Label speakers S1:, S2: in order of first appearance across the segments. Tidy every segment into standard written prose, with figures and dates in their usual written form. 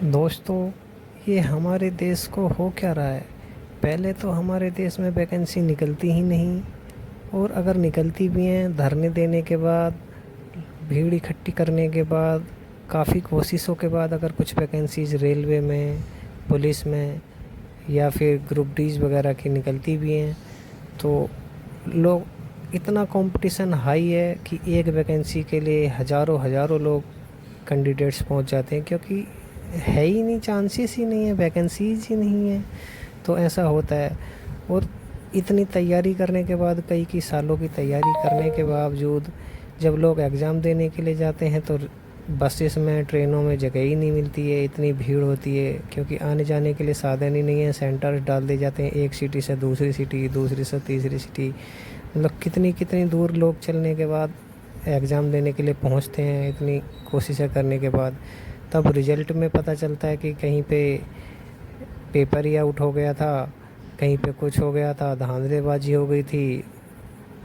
S1: दोस्तों, ये हमारे देश को हो क्या रहा है। पहले तो हमारे देश में वैकेंसी निकलती ही नहीं, और अगर निकलती भी हैं धरने देने के बाद, भीड़ इकट्ठी करने के बाद, काफ़ी कोशिशों के बाद अगर कुछ वैकेंसीज रेलवे में, पुलिस में या फिर ग्रुप डीज वगैरह की निकलती भी हैं, तो लोग, इतना कंपटीशन हाई है कि एक वैकेंसी के लिए हज़ारों हज़ारों लोग कैंडिडेट्स पहुंच जाते हैं, क्योंकि है ही नहीं, चांसेस ही नहीं है, वैकेंसीज ही नहीं है। तो ऐसा होता है। और इतनी तैयारी करने के बाद, कई सालों की तैयारी करने के बावजूद, जब लोग एग्ज़ाम देने के लिए जाते हैं तो बसेस में, ट्रेनों में जगह ही नहीं मिलती है, इतनी भीड़ होती है, क्योंकि आने जाने के लिए साधन ही नहीं है। सेंटर्स डाल दिए जाते हैं, एक सिटी से दूसरी सिटी, दूसरी से तीसरी सिटी, मतलब कितनी कितनी दूर लोग चलने के बाद एग्ज़ाम देने के लिए पहुंचते हैं, इतनी कोशिशें करने के बाद। तब रिज़ल्ट में पता चलता है कि कहीं पे पेपर ही आउट हो गया था, कहीं पे कुछ हो गया था, धांधलेबाजी हो गई थी,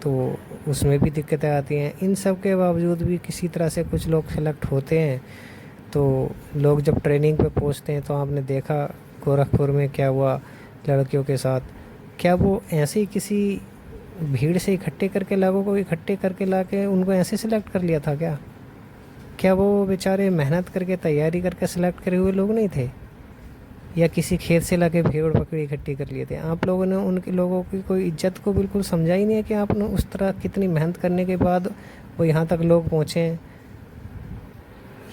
S1: तो उसमें भी दिक्कतें आती हैं। इन सब के बावजूद भी किसी तरह से कुछ लोग सेलेक्ट होते हैं। तो लोग जब ट्रेनिंग पे पहुंचते हैं, तो आपने देखा गोरखपुर में क्या हुआ लड़कियों के साथ। क्या वो ऐसे ही किसी भीड़ से इकट्ठे करके, लोगों को इकट्ठे करके ला के उनको ऐसे सेलेक्ट कर लिया था क्या? क्या वो बेचारे मेहनत करके, तैयारी करके सेलेक्ट करे हुए लोग नहीं थे? या किसी खेत से लाके भेड़ बकरी इकट्ठी कर लिए थे? आप लोगों ने उनके लोगों की कोई इज्जत को बिल्कुल समझा ही नहीं है कि आपने उस तरह कितनी मेहनत करने के बाद वो यहाँ तक लोग पहुँचे हैं।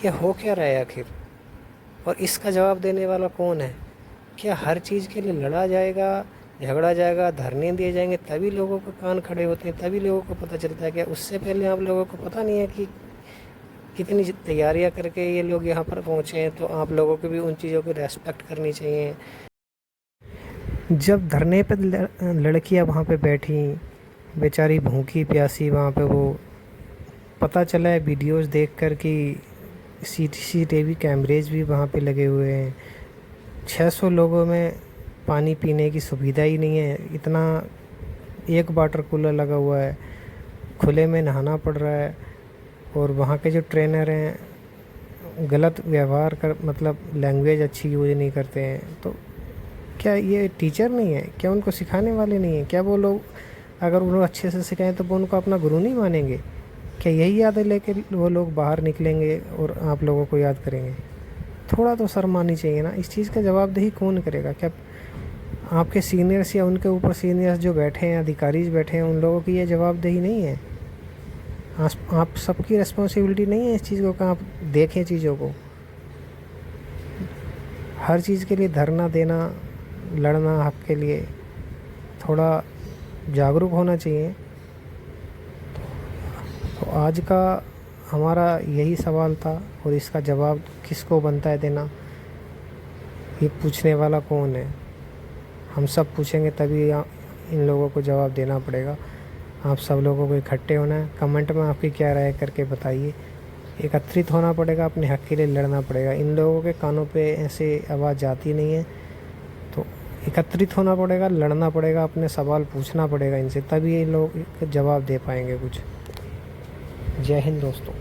S1: ये हो क्या रहा है आखिर? और इसका जवाब देने वाला कौन है? क्या हर चीज़ के लिए लड़ा जाएगा, झगड़ा जाएगा, धरने दिए जाएंगे, तभी लोगों के कान खड़े होते हैं, तभी लोगों को पता चलता है? क्या उससे पहले आप लोगों को पता नहीं है कि कितनी तैयारियां करके ये लोग यहाँ पर पहुँचे हैं? तो आप लोगों को भी उन चीज़ों की रेस्पेक्ट करनी चाहिए। जब धरने पे लड़कियां वहाँ पे बैठी, बेचारी भूखी प्यासी वहाँ पे, वो पता चला है वीडियोस देखकर कि सीसीटीवी कैमरेज भी वहाँ पे लगे हुए हैं। 600 लोगों में पानी पीने की सुविधा ही नहीं है, इतना एक वाटर कूलर लगा हुआ है, खुले में नहाना पड़ रहा है। और वहाँ के जो ट्रेनर हैं गलत व्यवहार कर, मतलब लैंग्वेज अच्छी यूज़ नहीं करते हैं। तो क्या ये टीचर नहीं है? क्या उनको सिखाने वाले नहीं हैं? क्या वो लोग, अगर उन्हें अच्छे से सिखाएं तो वो उनको अपना गुरु नहीं मानेंगे? क्या यही यादें लेके वो लोग बाहर निकलेंगे और आप लोगों को याद करेंगे? थोड़ा तो शर्म आनी चाहिए ना। इस चीज़ का जवाबदेही कौन करेगा? क्या आपके सीनियर्स या उनके ऊपर सीनियर्स जो बैठे हैं, अधिकारी बैठे हैं, उन लोगों की ये जवाबदेही नहीं है? आप सबकी रिस्पॉन्सिबिलिटी नहीं है इस चीज़ को? आप देखें चीज़ों को। हर चीज़ के लिए धरना देना, लड़ना हक के लिए, थोड़ा जागरूक होना चाहिए। तो आज का हमारा यही सवाल था, और इसका जवाब किसको बनता है देना? ये पूछने वाला कौन है? हम सब पूछेंगे तभी इन लोगों को जवाब देना पड़ेगा। आप सब लोगों को इकट्ठे होना है। कमेंट में आपकी क्या राय करके बताइए। एकत्रित होना पड़ेगा, अपने हक के लिए लड़ना पड़ेगा। इन लोगों के कानों पे ऐसे आवाज़ जाती नहीं है, तो एकत्रित होना पड़ेगा, लड़ना पड़ेगा, अपने सवाल पूछना पड़ेगा इनसे, तभी ये लोग जवाब दे पाएंगे कुछ। जय हिंद दोस्तों।